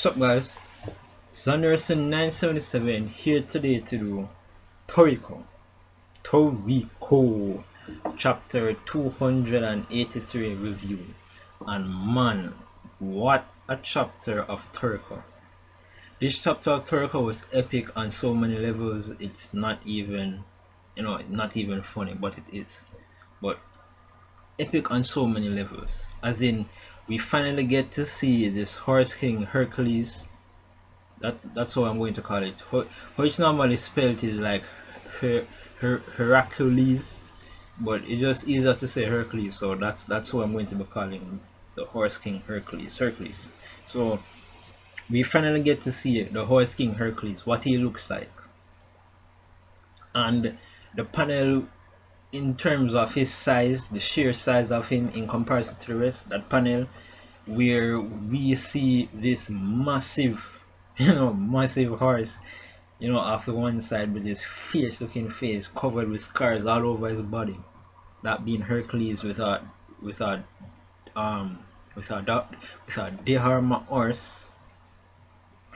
What's up, guys? Sanderson 977 here today to do Toriko. Toriko chapter 283 review. And man, what a chapter of Toriko. This chapter of Toriko was epic on so many levels. It's not even, not even funny, but it is. But epic on so many levels. As in, we finally get to see this Horse King Hercules. That's how I'm going to call it. How it's normally spelled is like Heracules, but it's just easier to say Hercules, so that's who I'm going to be calling the Horse King Hercules. So we finally get to see the Horse King Hercules, what he looks like, and the panel in terms of his size, the sheer size of him in comparison to the rest. That panel where we see this massive massive horse, off the one side with his fierce looking face covered with scars all over his body, that being Hercules without Deharma horse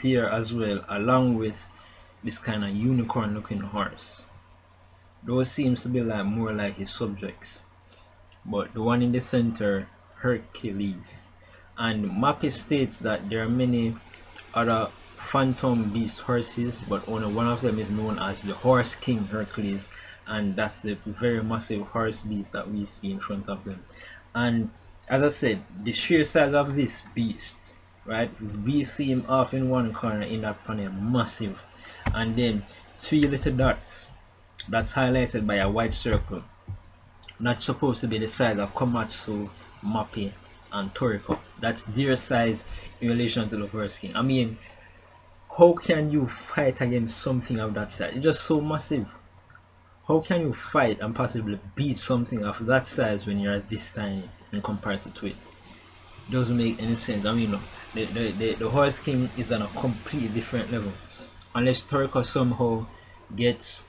here as well, along with this kind of unicorn looking horse. Those seems to be more like his subjects, but the one in the center, Hercules. And Mappy states that there are many other phantom beast horses, but only one of them is known as the Horse King Hercules, and that's the very massive horse beast that we see in front of them. And as I said, the sheer size of this beast, right, we see him off in one corner in that panel, massive, and then three little dots that's highlighted by a white circle, not supposed to be the size of Komatsu, Mappy, and Toriko. That's their size in relation to the Horse King. I mean, how can you fight against something of that size? It's just so massive. How can you fight and possibly beat something of that size when you're this tiny in comparison to it? It doesn't make any sense. I mean, the Horse King is on a completely different level. Unless Toriko somehow gets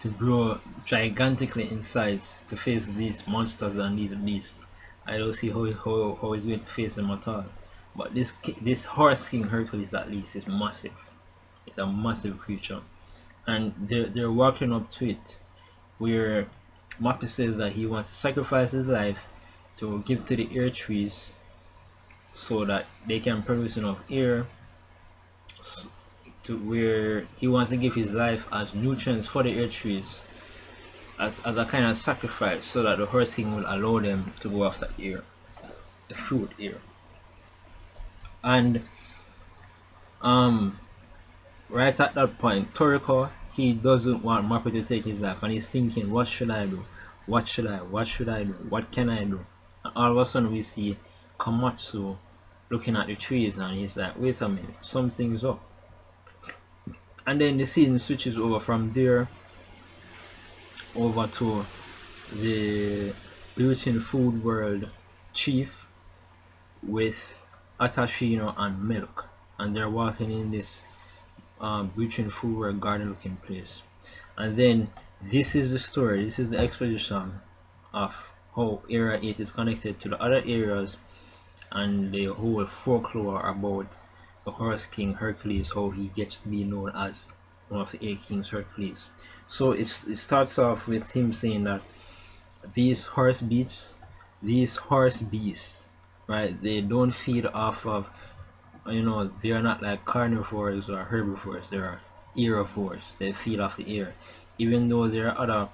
to grow gigantically in size to face these monsters and these beasts, I don't see how he's going to face them at all. But this Horse King Hercules at least is massive. It's a massive creature, and they're walking up to it, where Mappy says that he wants to sacrifice his life to give to the air trees so that they can produce enough air, to where he wants to give his life as nutrients for the air trees, as a kind of sacrifice, so that the Horse King will allow them to go after air, the fruit air. And right at that point, Toriko, he doesn't want Mappy to take his life, and he's thinking, what should I do? What should I do? What can I do? And all of a sudden we see Komatsu looking at the trees, and he's like, wait a minute, something's up. And then the scene switches over from there over to the Beauty Food World chief with Atashino and Milk, and they're walking in this Beauty Food World garden looking place. And then this is the story, this is the exposition of how Area 8 is connected to the other areas, and the whole folklore about the Horse King Hercules, how he gets to be known as one of the 8 Kings Hercules. So it starts off with him saying that these horse beasts, right, they don't feed off of, they are not like carnivores or herbivores, they are aerovores. They feed off the air, even though there are other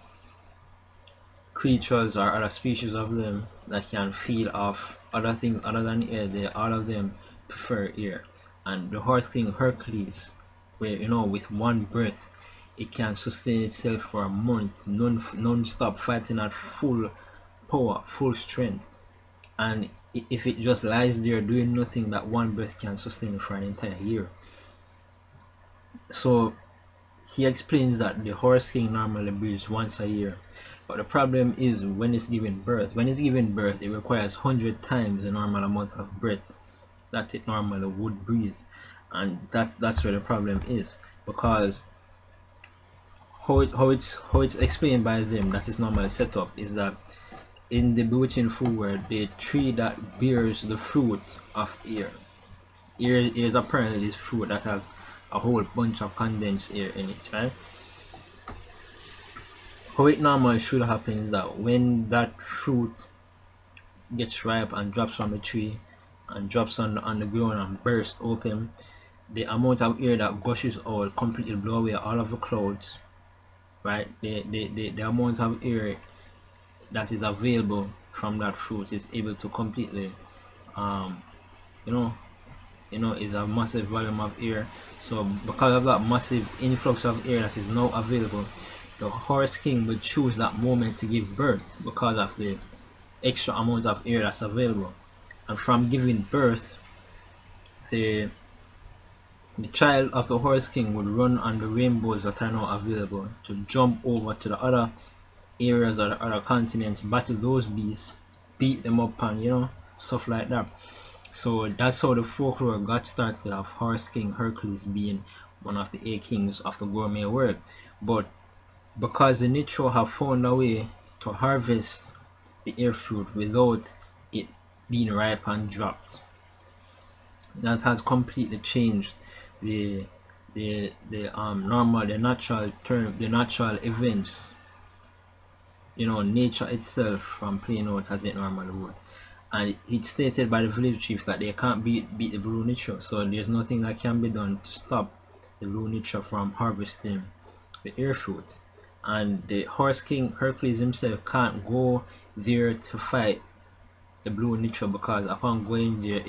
creatures or other species of them that can feed off other things other than air. All of them prefer air. And the Horse King Hercules, where with one breath it can sustain itself for a month, non-stop fighting at full power, full strength. And if it just lies there doing nothing, that one breath can sustain it for an entire year. So he explains that the Horse King normally breathes once a year, but the problem is when it's giving birth. When it's giving birth, it requires 100 times the normal amount of breath that it normally would breathe, and that's where the problem is, because how it's explained by them that is normally set up is that in the Bewitching Food World, the tree that bears the fruit of air, Here is apparently this fruit that has a whole bunch of condensed air in it, right? How it normally should happen is that when that fruit gets ripe and drops from the tree and drops on the ground and bursts open, the amount of air that gushes out completely blow away all of the clouds, right? The amount of air that is available from that fruit is able to completely um you know is a massive volume of air. So because of that massive influx of air that is now available, the horse king will choose that moment to give birth because of the extra amount of air that's available. And from giving birth, the child of the horse king would run on the rainbows that are now available to jump over to the other areas or the other continents, battle those beasts, beat them up, and stuff like that. So that's how the folklore got started of Horse King Hercules being one of the eight kings of the gourmet world. But because the Nicho have found a way to harvest the air fruit without it being ripe and dropped, that has completely changed the natural events, nature itself from playing out as it normally would. And it's stated by the village chief that they can't beat the blue nicho, so there's nothing that can be done to stop the blue nicho from harvesting the air fruit. And the horse king Hercules himself can't go there to fight the blue nicho because upon going there,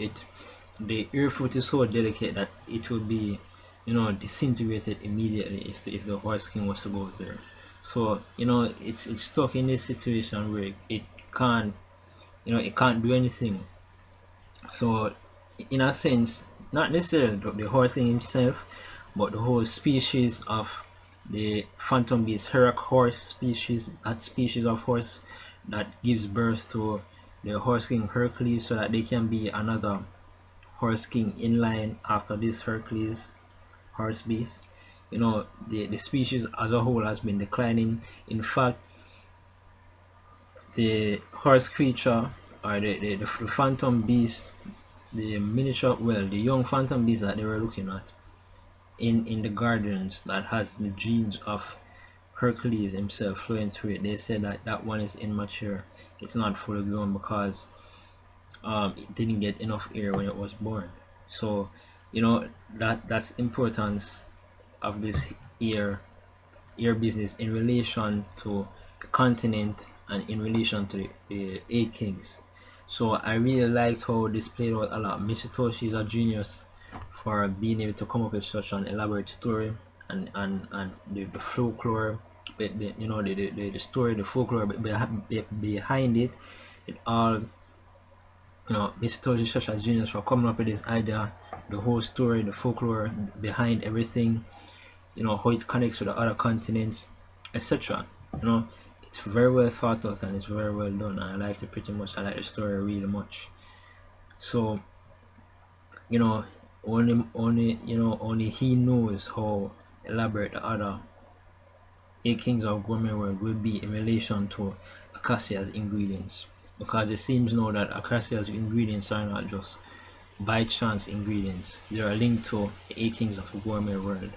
the air fruit is so delicate that it will be disintegrated immediately if the horse king was to go there. So it's stuck in this situation where it can't it can't do anything. So in a sense, not necessarily the horse king himself, but the whole species of the phantom beast, Heracules species, that species of horse that gives birth to the horse king Hercules, so that they can be another horse king in line after this Hercules horse beast. The species as a whole has been declining. In fact, the horse creature or the phantom beast, the miniature, well, the young phantom beast that they were looking at in the gardens that has the genes of Hercules himself flowing through it, they said that that one is immature. It's not fully grown because it didn't get enough air when it was born. So that's importance of this air business in relation to the continent and in relation to the eight kings. So I really liked how this played out a lot. Mitsutoshi is a genius for being able to come up with such an elaborate story, and the folklore, the story, the folklore behind it. It all, Mitsutoshi is such a genius for coming up with this idea, the whole story, the folklore behind everything, how it connects with the other continents, etc. It's very well thought out and it's very well done, and I liked it pretty much. I like the story really much. So only he knows how elaborate the other eight kings of gourmet world will be in relation to Acacia's ingredients, because it seems now that Acacia's ingredients are not just by chance ingredients. They are linked to the eight kings of the gourmet world.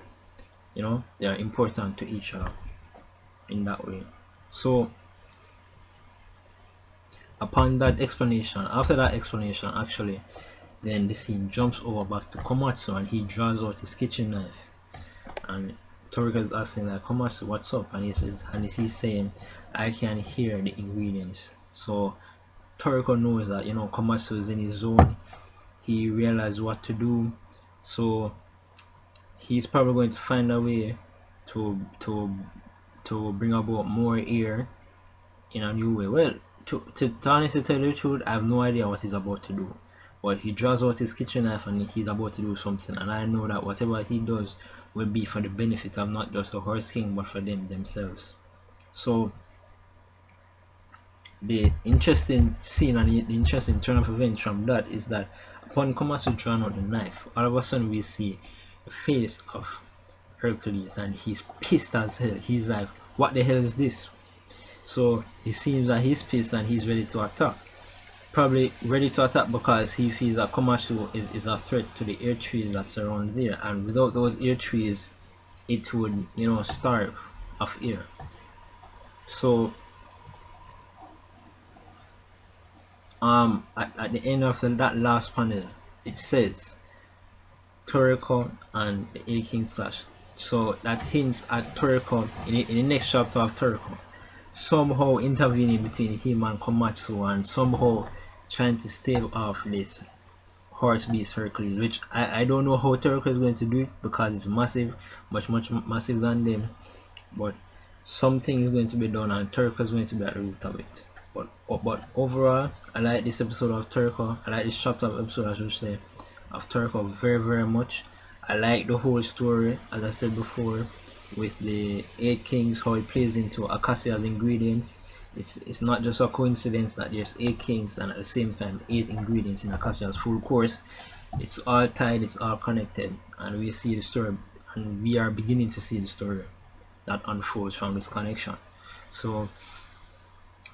They are important to each other in that way. So upon that explanation, after that explanation, actually, then the scene jumps over back to Komatsu, and he draws out his kitchen knife, and Toriko is asking like, Komatsu, what's up? And he's saying, I can hear the ingredients. So Toriko knows that Komatsu is in his zone. He realized what to do, so he's probably going to find a way to bring about more air in a new way. Well, to honestly tell you the truth, I have no idea what he's about to do. But he draws out his kitchen knife and he's about to do something, and I know that whatever he does will be for the benefit of not just the horse king but for them themselves. So the interesting scene and the interesting turn of events from that is that upon Komatsu drawing out the knife, all of a sudden we see the face of Hercules, and he's pissed as hell. He's like, what the hell is this? So it seems that he's pissed and he's ready to attack. probably ready to attack because he feels that Komatsu is a threat to the air trees that's around there, and without those air trees, it would, starve of air. So at the end of that last panel, it says Toriko and the Eight Kings clash. So that hints at Toriko in the next chapter of Toriko somehow intervening between him and Komatsu and somehow trying to stave off this horse beast Hercules, which I don't know how Toriko is going to do it because it's massive, much massive than them. But something is going to be done and Toriko is going to be at the root of it. But overall, I like this episode of Toriko. I like this chapter of episode, I should say, of Toriko very much. I like the whole story, as I said before, with the eight kings, how it plays into Acacia's ingredients. It's not just a coincidence that there's eight kings and at the same time eight ingredients in Acacia's full course. It's all tied, it's all connected, and we see the story, and we are beginning to see the story that unfolds from this connection. So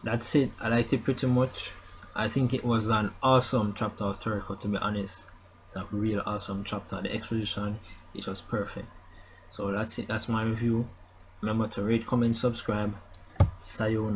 that's it. I liked it pretty much. I think it was an awesome chapter of Toriko, to be honest. It's a real awesome chapter. The exposition, it was perfect. So that's it. That's my review. Remember to rate, comment, subscribe. Sayonara.